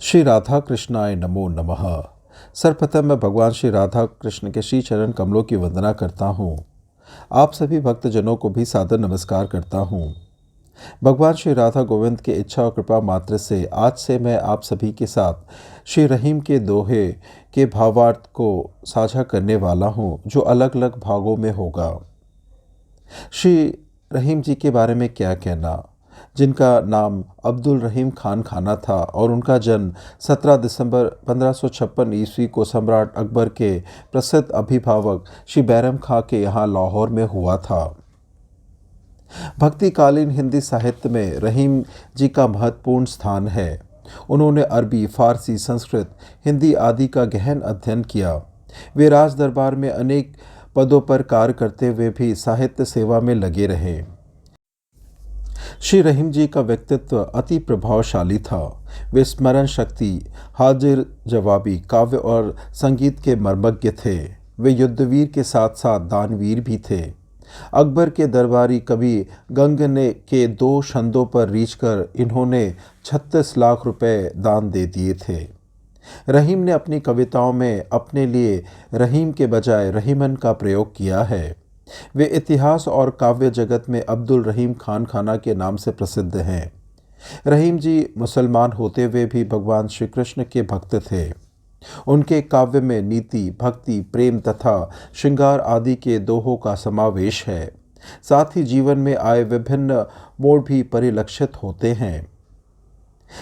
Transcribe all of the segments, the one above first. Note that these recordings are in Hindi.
श्री राधा कृष्णाय नमो नमः। सर्वप्रथम मैं भगवान श्री राधा कृष्ण के श्री चरण कमलों की वंदना करता हूँ। आप सभी भक्तजनों को भी सादर नमस्कार करता हूँ। भगवान श्री राधा गोविंद की इच्छा और कृपा मात्र से आज से मैं आप सभी के साथ श्री रहीम के दोहे के भावार्थ को साझा करने वाला हूँ, जो अलग अलग भागों में होगा। श्री रहीम जी के बारे में क्या कहना, जिनका नाम अब्दुल रहीम खान खाना था और उनका जन्म 17 दिसंबर 1556 ईस्वी को सम्राट अकबर के प्रसिद्ध अभिभावक श्री बैरम खां के यहाँ लाहौर में हुआ था। भक्तिकालीन हिंदी साहित्य में रहीम जी का महत्वपूर्ण स्थान है। उन्होंने अरबी, फारसी, संस्कृत, हिंदी आदि का गहन अध्ययन किया। वे राज दरबार में अनेक पदों पर कार्य करते हुए भी साहित्य सेवा में लगे रहे। श्री रहीम जी का व्यक्तित्व अति प्रभावशाली था। वे स्मरण शक्ति, हाजिर जवाबी, काव्य और संगीत के मर्मज्ञ थे। वे युद्धवीर के साथ साथ दानवीर भी थे। अकबर के दरबारी कवि गंग ने के 2 छंदों पर रीझकर इन्होंने 36 लाख रुपए दान दे दिए थे। रहीम ने अपनी कविताओं में अपने लिए रहीम के बजाय रहीमन का प्रयोग किया है। वे इतिहास और काव्य जगत में अब्दुल रहीम खान खाना के नाम से प्रसिद्ध हैं। रहीम जी मुसलमान होते हुए भी भगवान श्री कृष्ण के भक्त थे। उनके काव्य में नीति, भक्ति, प्रेम तथा श्रृंगार आदि के दोहों का समावेश है। साथ ही जीवन में आए विभिन्न मोड़ भी परिलक्षित होते हैं।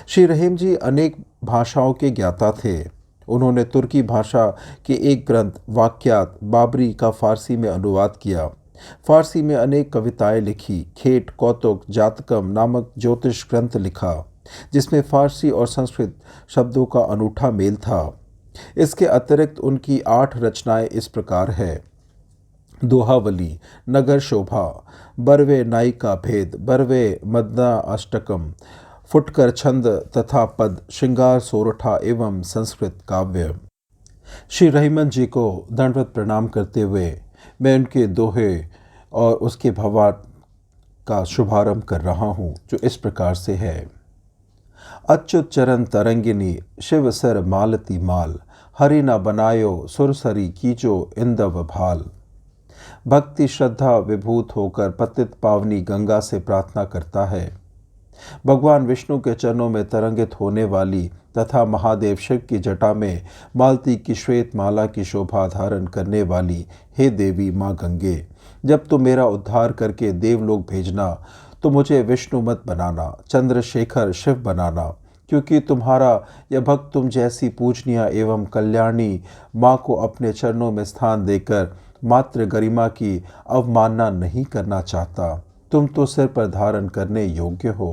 श्री रहीम जी अनेक भाषाओं के ज्ञाता थे। उन्होंने तुर्की भाषा के एक ग्रंथ वाक्यात बाबरी का फारसी में अनुवाद किया। फारसी में अनेक कविताएं लिखी। खेट, कौतुक, जातकम नामक ज्योतिष ग्रंथ लिखा, जिसमें फारसी और संस्कृत शब्दों का अनूठा मेल था। इसके अतिरिक्त उनकी 8 रचनाएं इस प्रकार है: दोहावली, नगर शोभा, बरवे नायिका भेद, बरवे मदना अष्टकम, फुटकर छंद तथा पद, श्रृंगार सोरठा एवं संस्कृत काव्य। श्री रहीमन जी को दंडवत प्रणाम करते हुए मैं उनके दोहे और उसके भावार्थ का शुभारंभ कर रहा हूँ, जो इस प्रकार से है। अच्युत चरण तरंगिनी, शिव सर मालती माल, हरि न बनायो सुरसरी कीजो इंदव भाल। भक्ति श्रद्धा विभूत होकर पतित पावनी गंगा से प्रार्थना करता है। भगवान विष्णु के चरणों में तरंगित होने वाली तथा महादेव शिव की जटा में मालती की श्वेत माला की शोभा धारण करने वाली हे देवी माँ गंगे, जब तुम मेरा उद्धार करके देवलोक भेजना तो मुझे विष्णु मत बनाना, चंद्रशेखर शिव बनाना, क्योंकि तुम्हारा यह भक्त तुम जैसी पूजनीय एवं कल्याणी माँ को अपने चरणों में स्थान देकर मात्र गरिमा की अवमानना नहीं करना चाहता। तुम तो सिर पर धारण करने योग्य हो।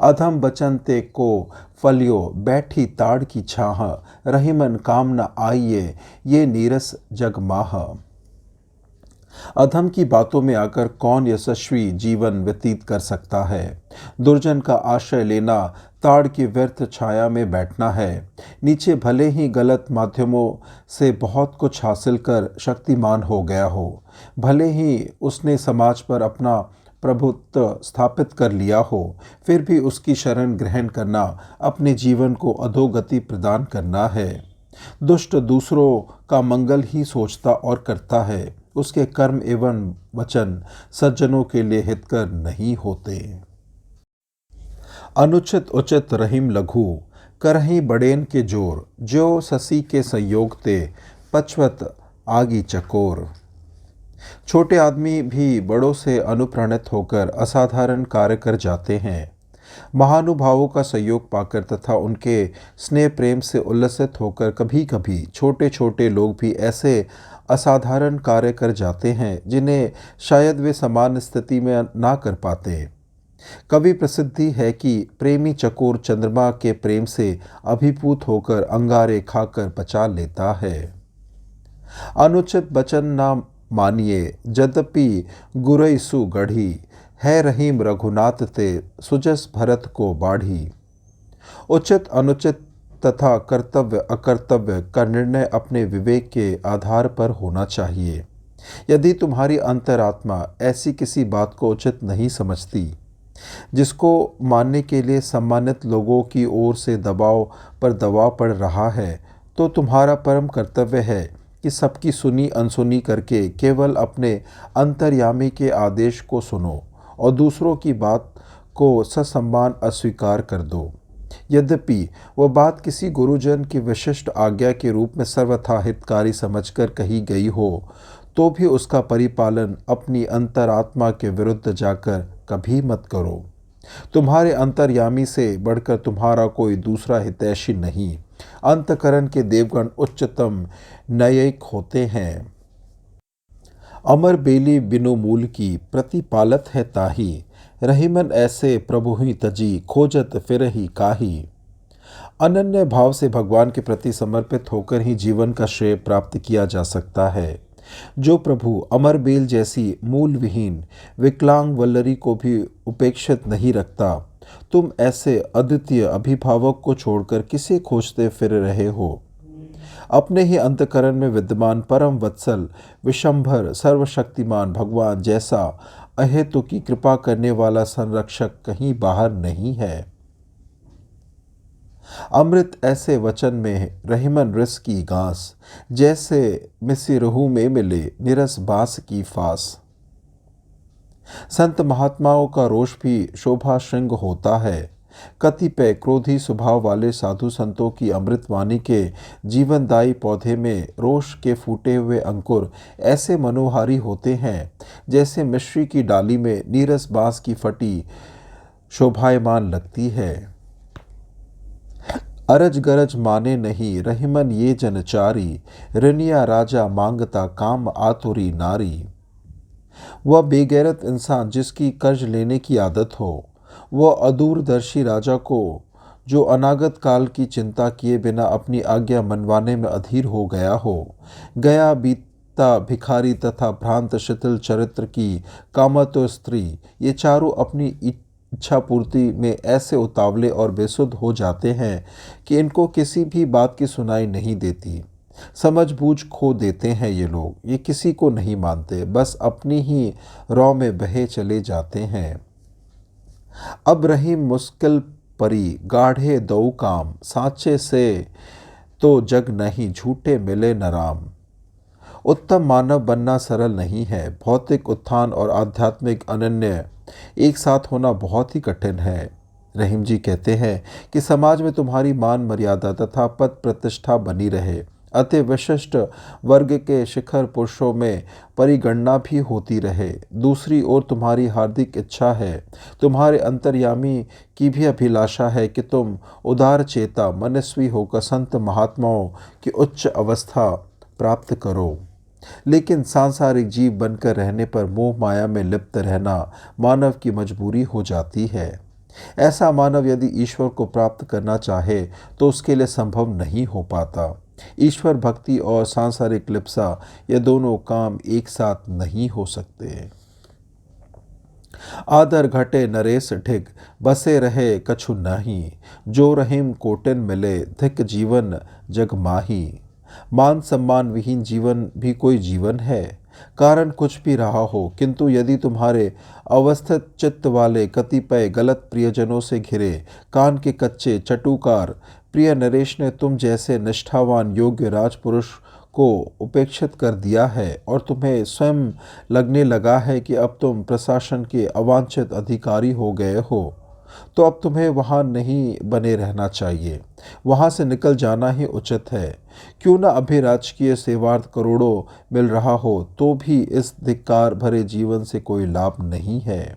अधम बचन ते को फलियो, बैठी ताड़ की छाह, रहीमन काम न आइए ये नीरस जग माह। अधम की बातों में आकर कौन यशस्वी जीवन व्यतीत कर सकता है। दुर्जन का आश्रय लेना ताड़ की व्यर्थ छाया में बैठना है। नीचे भले ही गलत माध्यमों से बहुत कुछ हासिल कर शक्तिमान हो गया हो, भले ही उसने समाज पर अपना प्रभुत्व स्थापित कर लिया हो, फिर भी उसकी शरण ग्रहण करना अपने जीवन को अधोगति प्रदान करना है। दुष्ट दूसरों का मंगल ही सोचता और करता है। उसके कर्म एवं वचन सज्जनों के लिए हितकर नहीं होते। अनुचित उचित रहीम लघु, करहीं बड़ेन के जोर, जो ससी के संयोग ते पचवत आगी चकोर। छोटे आदमी भी बड़ों से अनुप्राणित होकर असाधारण कार्य कर जाते हैं। महानुभावों का सहयोग पाकर तथा उनके स्नेह प्रेम से उल्लसित होकर कभी कभी छोटे छोटे लोग भी ऐसे असाधारण कार्य कर जाते हैं जिन्हें शायद वे समान स्थिति में ना कर पाते। कवि प्रसिद्धि है कि प्रेमी चकोर चंद्रमा के प्रेम से अभिभूत होकर अंगारे खाकर पचा लेता है। अनुचित वचन ना मानिए, यद्यपि गुरैसु गढ़ी, है रहीम रघुनाथ ते सुजस भरत को बाढ़ी। उचित अनुचित तथा कर्तव्य अकर्तव्य का निर्णय अपने विवेक के आधार पर होना चाहिए। यदि तुम्हारी अंतरात्मा ऐसी किसी बात को उचित नहीं समझती जिसको मानने के लिए सम्मानित लोगों की ओर से दबाव पर दबाव पड़ रहा है, तो तुम्हारा परम कर्तव्य है कि सबकी सुनी अनसुनी करके केवल अपने अंतर्यामी के आदेश को सुनो और दूसरों की बात को ससम्मान अस्वीकार कर दो। यद्यपि वह बात किसी गुरुजन की विशिष्ट आज्ञा के रूप में सर्वथा हितकारी समझकर कही गई हो, तो भी उसका परिपालन अपनी अंतरात्मा के विरुद्ध जाकर कभी मत करो। तुम्हारे अंतर्यामी से बढ़कर तुम्हारा कोई दूसरा हितैषी नहीं। अंतकरण के देवगण उच्चतम न्यायिक होते हैं। अमर बेली बिनु मूल की प्रतिपालत है ताही, रहीमन ऐसे प्रभु ही तजी खोजत फिर ही काही। अनन्य भाव से भगवान के प्रति समर्पित होकर ही जीवन का श्रेय प्राप्त किया जा सकता है। जो प्रभु अमरबेल जैसी मूल विहीन विकलांग वल्लरी को भी उपेक्षित नहीं रखता, तुम ऐसे अद्वितीय अभिभावक को छोड़कर किसे खोजते फिर रहे हो? अपने ही अंतकरण में विद्यमान परम वत्सल विशंभर सर्वशक्तिमान भगवान जैसा अहेतु की कृपा करने वाला संरक्षक कहीं बाहर नहीं है। अमृत ऐसे वचन में रहीमन रिस की घास, जैसे मिसी रूह में मिले निरस बास की फास। संत महात्माओं का रोष भी शोभा श्रृंग होता है। कतिपय क्रोधी स्वभाव वाले साधु संतों की अमृतवाणी के जीवनदायी पौधे में रोष के फूटे हुए अंकुर ऐसे मनोहारी होते हैं, जैसे मिश्री की डाली में नीरस बांस की फटी शोभायमान लगती है। अरज गरज माने नहीं रहीमन ये जनचारी, रनिया राजा मांगता काम आतुरी नारी। वह बेगैरत इंसान जिसकी कर्ज लेने की आदत हो, वह अदूरदर्शी राजा को जो अनागत काल की चिंता किए बिना अपनी आज्ञा मनवाने में अधीर हो गया हो, गया बीता भिखारी तथा भ्रांत शिथिल चरित्र की कामतो स्त्री, ये चारों अपनी इच्छा पूर्ति में ऐसे उतावले और बेसुध हो जाते हैं कि इनको किसी भी बात की सुनाई नहीं देती। समझ बूझ खो देते हैं ये लोग, ये किसी को नहीं मानते, बस अपनी ही रौ में बहे चले जाते हैं। अब रही मुश्किल परी गाढ़े दो काम, साँचे से तो जग नहीं झूठे मिले न राम। उत्तम मानव बनना सरल नहीं है। भौतिक उत्थान और आध्यात्मिक अनन्य एक साथ होना बहुत ही कठिन है। रहीम जी कहते हैं कि समाज में तुम्हारी मान मर्यादा तथा पद प्रतिष्ठा बनी रहे, अति विशिष्ट वर्ग के शिखर पुरुषों में परिगणना भी होती रहे। दूसरी ओर तुम्हारी हार्दिक इच्छा है, तुम्हारे अंतर्यामी की भी अभिलाषा है कि तुम उदार चेता मनस्वी होकर संत महात्माओं की उच्च अवस्था प्राप्त करो। लेकिन सांसारिक जीव बनकर रहने पर मोह माया में लिप्त रहना मानव की मजबूरी हो जाती है। ऐसा मानव यदि ईश्वर को प्राप्त करना चाहे तो उसके लिए संभव नहीं हो पाता। ईश्वर भक्ति और सांसारिक लिप्सा ये दोनों काम एक साथ नहीं हो सकते। आदर घटे नरेश ढिग, बसे रहे कछु नाही, जो रहीम कोटिन मिले धिक जीवन जग माही। मान सम्मान विहीन जीवन भी कोई जीवन है। कारण कुछ भी रहा हो, किंतु यदि तुम्हारे अवस्थित चित्त वाले कतिपय गलत प्रियजनों से घिरे कान के कच्चे चटुकार प्रिय नरेश ने तुम जैसे निष्ठावान योग्य राजपुरुष को उपेक्षित कर दिया है और तुम्हें स्वयं लगने लगा है कि अब तुम प्रशासन के अवांछित अधिकारी हो गए हो, तो अब तुम्हें वहाँ नहीं बने रहना चाहिए। वहाँ से निकल जाना ही उचित है। क्यों न अभी राजकीय सेवार्थ करोड़ों मिल रहा हो, तो भी इस धिक्कार भरे जीवन से कोई लाभ नहीं है।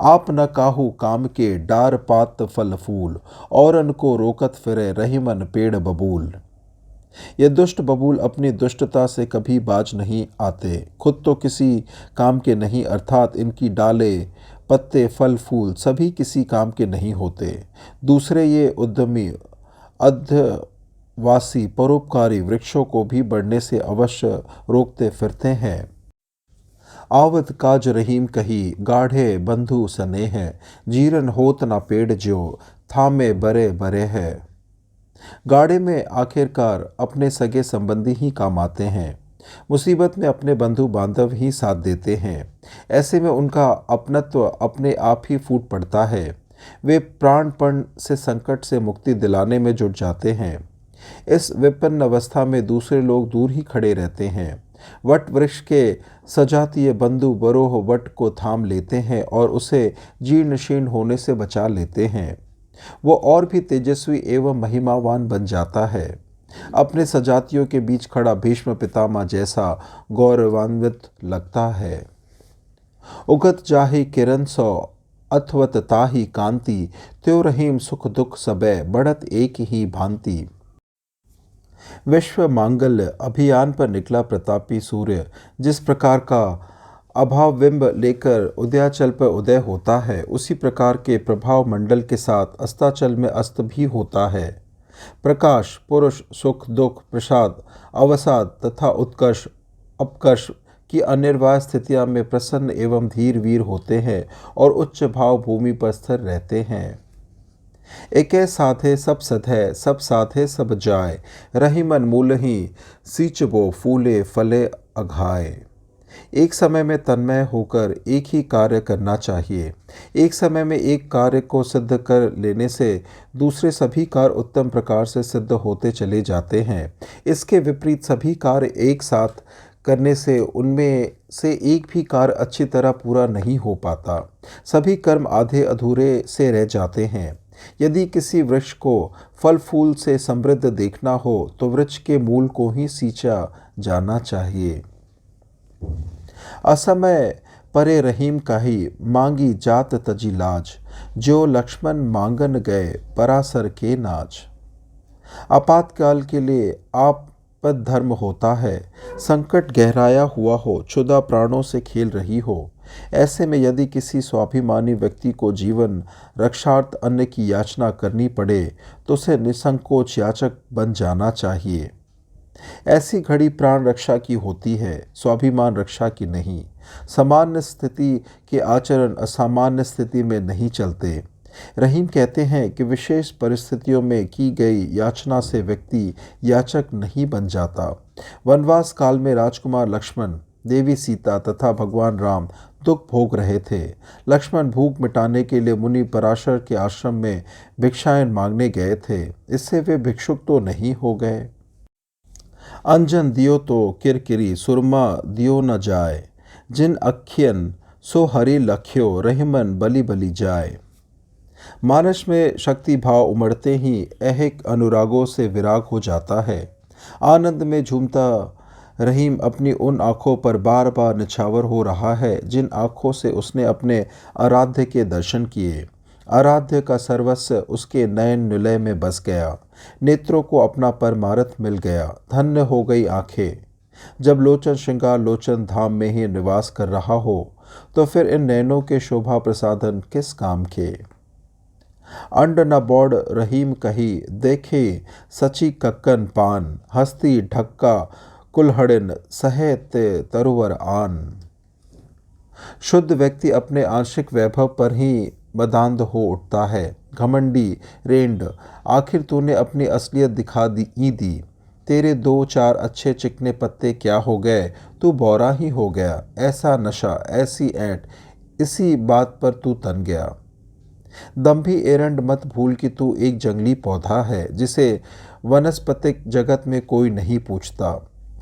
आप न काहू काम के डार पात फल फूल, औरन को रोकत फिरे रहीमन पेड़ बबूल। ये दुष्ट बबूल अपनी दुष्टता से कभी बाज नहीं आते, खुद तो किसी काम के नहीं, अर्थात इनकी डाले पत्ते फल फूल सभी किसी काम के नहीं होते। दूसरे ये उद्यमी अध्यवासी परोपकारी वृक्षों को भी बढ़ने से अवश्य रोकते फिरते हैं। आवत काज रहीम कही गाढ़े बंधु सने हैं, जीरन होत ना पेड़ ज्यो थामे बरे बरे है। गाढ़े में आखिरकार अपने सगे संबंधी ही काम आते हैं। मुसीबत में अपने बंधु बांधव ही साथ देते हैं। ऐसे में उनका अपनत्व अपने आप ही फूट पड़ता है। वे प्राणपण से संकट से मुक्ति दिलाने में जुट जाते हैं। इस विपन्न अवस्था में दूसरे लोग दूर ही खड़े रहते हैं। वट वृक्ष के सजातीय बंधु बरोह वट को थाम लेते हैं और उसे जीर्ण शीर्ण होने से बचा लेते हैं। वो और भी तेजस्वी एवं महिमावान बन जाता है। अपने सजातियों के बीच खड़ा भीष्म पितामह जैसा गौरवान्वित लगता है। उगत जाहि किरण सो अथवत ताहि कांति, त्यो रहीम सुख दुख सबे बढ़त एक ही भांति। विश्व मांगल्य अभियान पर निकला प्रतापी सूर्य जिस प्रकार का अभावबिंब लेकर उदयाचल पर उदय होता है, उसी प्रकार के प्रभाव मंडल के साथ अस्ताचल में अस्त भी होता है। प्रकाश, पुरुष, सुख दुख, प्रसाद, अवसाद तथा उत्कर्ष अपकर्ष की अनिर्वाय स्थितियां में प्रसन्न एवं धीर वीर होते हैं और उच्च भाव भूमि पर स्थिर रहते हैं। एके साथे सब सधै, सब साथे सब जाय, रही मन मूलहि सींचबो फूले फले अघाय। एक समय में तन्मय होकर एक ही कार्य करना चाहिए। एक समय में एक कार्य को सिद्ध कर लेने से दूसरे सभी कार्य उत्तम प्रकार से सिद्ध होते चले जाते हैं। इसके विपरीत सभी कार्य एक साथ करने से उनमें से एक भी कार्य अच्छी तरह पूरा नहीं हो पाता। सभी कर्म आधे अधूरे से रह जाते हैं। यदि किसी वृक्ष को फल फूल से समृद्ध देखना हो तो वृक्ष के मूल को ही सींचा जाना चाहिए। असमय परे रहीम काही, मांगी जात तजी लाज, जो लक्ष्मण मांगन गए परासर के नाज। आपातकाल के लिए आपद धर्म होता है। संकट गहराया हुआ हो, क्षुधा प्राणों से खेल रही हो। ऐसे में यदि किसी स्वाभिमानी व्यक्ति को जीवन रक्षार्थ अन्न की याचना करनी पड़े तो उसे निसंकोच याचक बन जाना चाहिए। ऐसी घड़ी प्राण रक्षा की होती है, स्वाभिमान रक्षा की नहीं। सामान्य स्थिति के आचरण असामान्य स्थिति में नहीं चलते। रहीम कहते हैं कि विशेष परिस्थितियों में की गई याचना से व्यक्ति याचक नहीं बन जाता। वनवास काल में राजकुमार लक्ष्मण, देवी सीता तथा भगवान राम दुख भोग रहे थे। लक्ष्मण भूख मिटाने के लिए मुनि पराशर के आश्रम में भिक्षाएं मांगने गए थे। इससे वे भिक्षुक तो नहीं हो गए। अंजन दियो तो किरकिरी, सुरमा दियो न जाए, जिन अखियन सो हरि लख्यो, रहीमन बलि बलि जाए। मानस में शक्ति भाव उमड़ते ही ऐहिक अनुरागों से विराग हो जाता है। आनंद में झूमता रहीम अपनी उन आँखों पर बार बार निछावर हो रहा है जिन आँखों से उसने अपने आराध्य के दर्शन किए। आराध्य का सर्वस्व उसके नयन निलय में बस गया। नेत्रों को अपना परमार्थ मिल गया। धन्य हो गई आंखें। जब लोचन श्रृंगार लोचन धाम में ही निवास कर रहा हो तो फिर इन नयनों के शोभा प्रसाधन किस काम के। अंड न बौड़ रहीम कही, देखे सची कक्कन पान, हस्ती ढक्का कुल्हड़िन सहेत तरुवर आन। शुद्ध व्यक्ति अपने आंशिक वैभव पर ही मदांध हो उठता है। घमंडी रेंड, आखिर तूने अपनी असलियत दिखा दी। तेरे दो चार अच्छे चिकने पत्ते क्या हो गए, तू बौरा ही हो गया। ऐसा नशा, ऐसी ऐंठ, इसी बात पर तू तन गया। दंभी एरंड मत भूल कि तू एक जंगली पौधा है जिसे वनस्पतिक जगत में कोई नहीं पूछता।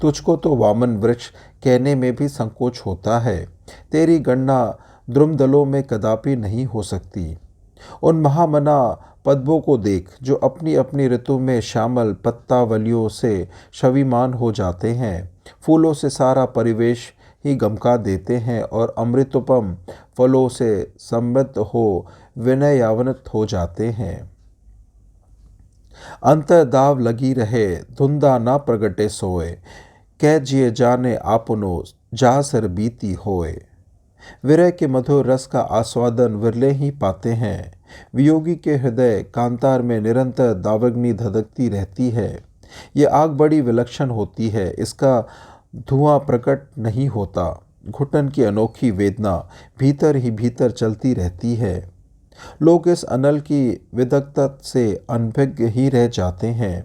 तुझको तो वामन वृक्ष कहने में भी संकोच होता है। तेरी गणना द्रुमदलों में कदापि नहीं हो सकती। उन महामना पद्मों को देख जो अपनी अपनी ऋतु में श्यामल पत्तावलियों से शविमान हो जाते हैं। फूलों से सारा परिवेश ही गमका देते हैं और अमृतोपम फलों से समृद्ध हो विनयान्वित हो जाते हैं। अंतर्दाव लगी रहे, धुंधा ना प्रगटे सोए, कह जिए जाने आपनो जासर बीती होए। विरह के मधुर रस का आस्वादन विरले ही पाते हैं। वियोगी के हृदय कांतार में निरंतर दावाग्नि धधकती रहती है। ये आग बड़ी विलक्षण होती है। इसका धुआं प्रकट नहीं होता। घुटन की अनोखी वेदना भीतर ही भीतर चलती रहती है। लोग इस अनल की विदग्धता से अनभिज्ञ ही रह जाते हैं।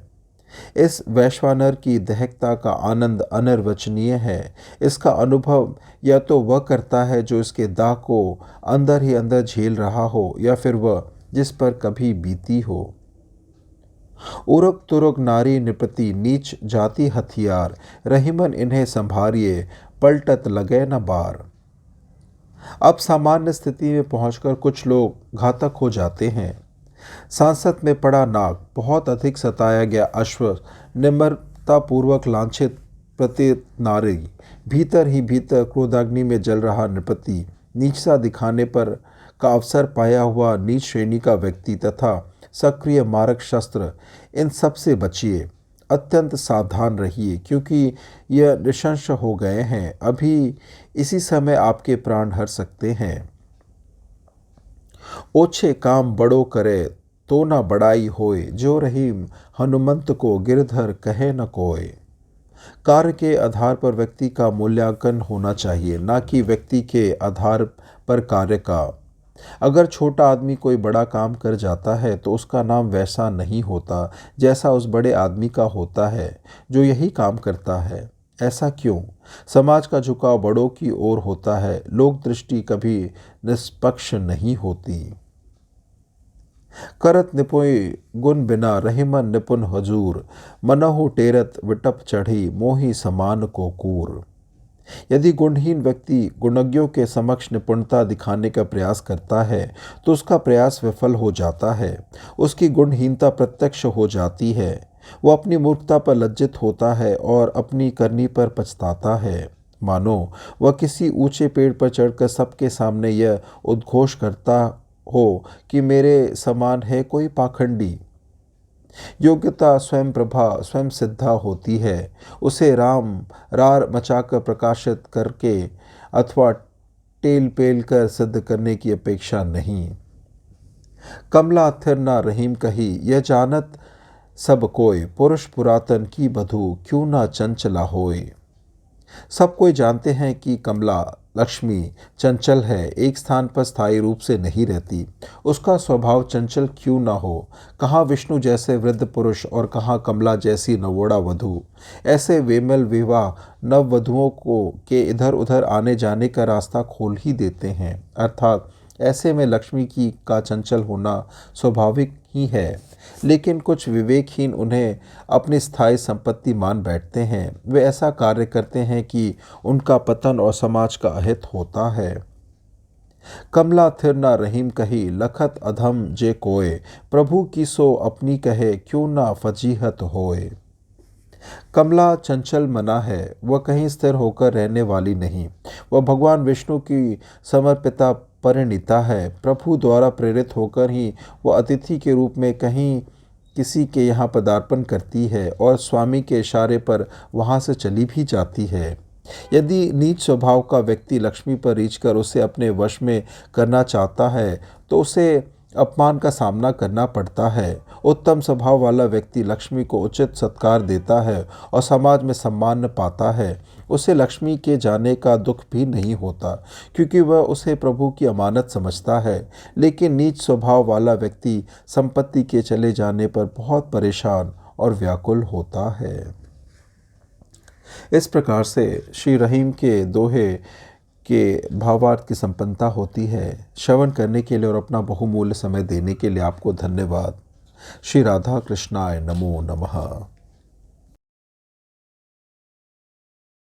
इस वैश्वानर की दहकता का आनंद अनिर्वचनीय है। इसका अनुभव या तो वह करता है जो इसके दाग को अंदर ही अंदर झेल रहा हो, या फिर वह जिस पर कभी बीती हो। उरग तुरग नारी निपति नीच जाति हथियार, रहीमन इन्हें संभारिए पलटत लगे न बार। अब सामान्य स्थिति में पहुंचकर कुछ लोग घातक हो जाते हैं। सांसद में पड़ा नाग, बहुत अधिक सताया गया अश्व, निम्रतापूर्वक लांछित प्रतीत नारी, भीतर ही भीतर क्रोधाग्नि में जल रहा नृपति, नीचता दिखाने पर का अवसर पाया हुआ नीच श्रेणी का व्यक्ति तथा सक्रिय मारक शस्त्र, इन सब से बचिए। अत्यंत सावधान रहिए, क्योंकि यह नृशंस हो गए हैं। अभी इसी समय आपके प्राण हर सकते हैं। ओछे काम बड़ो करे तो न बड़ाई होए, जो रहीम हनुमंत को गिरधर कहे न कोय। कार्य के आधार पर व्यक्ति का मूल्यांकन होना चाहिए, न कि व्यक्ति के आधार पर कार्य का। अगर छोटा आदमी कोई बड़ा काम कर जाता है तो उसका नाम वैसा नहीं होता जैसा उस बड़े आदमी का होता है जो यही काम करता है। ऐसा क्यों? समाज का झुकाव बड़ों की ओर होता है, लोक दृष्टि कभी निष्पक्ष नहीं होती। करत निपुय गुण बिना रहीमन निपुण हजूर, मनहु टेरत विटप चढ़ी मोही समान को कूर। यदि गुणहीन व्यक्ति गुणज्ञों के समक्ष निपुणता दिखाने का प्रयास करता है तो उसका प्रयास विफल हो जाता है। उसकी गुणहीनता प्रत्यक्ष हो जाती है। वह अपनी मूर्खता पर लज्जित होता है और अपनी करनी पर पछताता है। मानो वह किसी ऊंचे पेड़ पर चढ़कर सबके सामने यह उद्घोष करता हो कि मेरे समान है कोई पाखंडी। योग्यता स्वयं प्रभा स्वयं सिद्धा होती है। उसे रार मचाकर प्रकाशित करके अथवा टेल पेल कर सिद्ध करने की अपेक्षा नहीं। कमला थिर ना रहीम कही, यह जानत सब कोय, पुरुष पुरातन की बधू क्यों ना चंचला होए। सब कोई जानते हैं कि कमला लक्ष्मी चंचल है, एक स्थान पर स्थायी रूप से नहीं रहती। उसका स्वभाव चंचल क्यों ना हो। कहाँ विष्णु जैसे वृद्ध पुरुष और कहाँ कमला जैसी नवोड़ा वधू। ऐसे वेमल विवाह नववधुओं को के इधर उधर आने जाने का रास्ता खोल ही देते हैं। अर्थात ऐसे में लक्ष्मी की का चंचल होना स्वाभाविक ही है। लेकिन कुछ विवेकहीन उन्हें अपनी स्थायी संपत्ति मान बैठते हैं। वे ऐसा कार्य करते हैं कि उनका पतन और समाज का अहित होता है। कमला थिर ना रहीम कही, लखत अधम जे कोय, प्रभु की सो अपनी कहे क्यों ना फजीहत होए। कमला चंचल मना है, वह कहीं स्थिर होकर रहने वाली नहीं। वह भगवान विष्णु की समर्पिता परिणीता है। प्रभु द्वारा प्रेरित होकर ही वह अतिथि के रूप में कहीं किसी के यहाँ पदार्पण करती है और स्वामी के इशारे पर वहाँ से चली भी जाती है। यदि नीच स्वभाव का व्यक्ति लक्ष्मी पर रीझकर उसे अपने वश में करना चाहता है तो उसे अपमान का सामना करना पड़ता है। उत्तम स्वभाव वाला व्यक्ति लक्ष्मी को उचित सत्कार देता है और समाज में सम्मान पाता है। उसे लक्ष्मी के जाने का दुख भी नहीं होता, क्योंकि वह उसे प्रभु की अमानत समझता है। लेकिन नीच स्वभाव वाला व्यक्ति संपत्ति के चले जाने पर बहुत परेशान और व्याकुल होता है। इस प्रकार से श्री रहीम के दोहे के भावार्थ की संपन्नता होती है। श्रवण करने के लिए और अपना बहुमूल्य समय देने के लिए आपको धन्यवाद। श्री राधा कृष्णाय नमो नमः।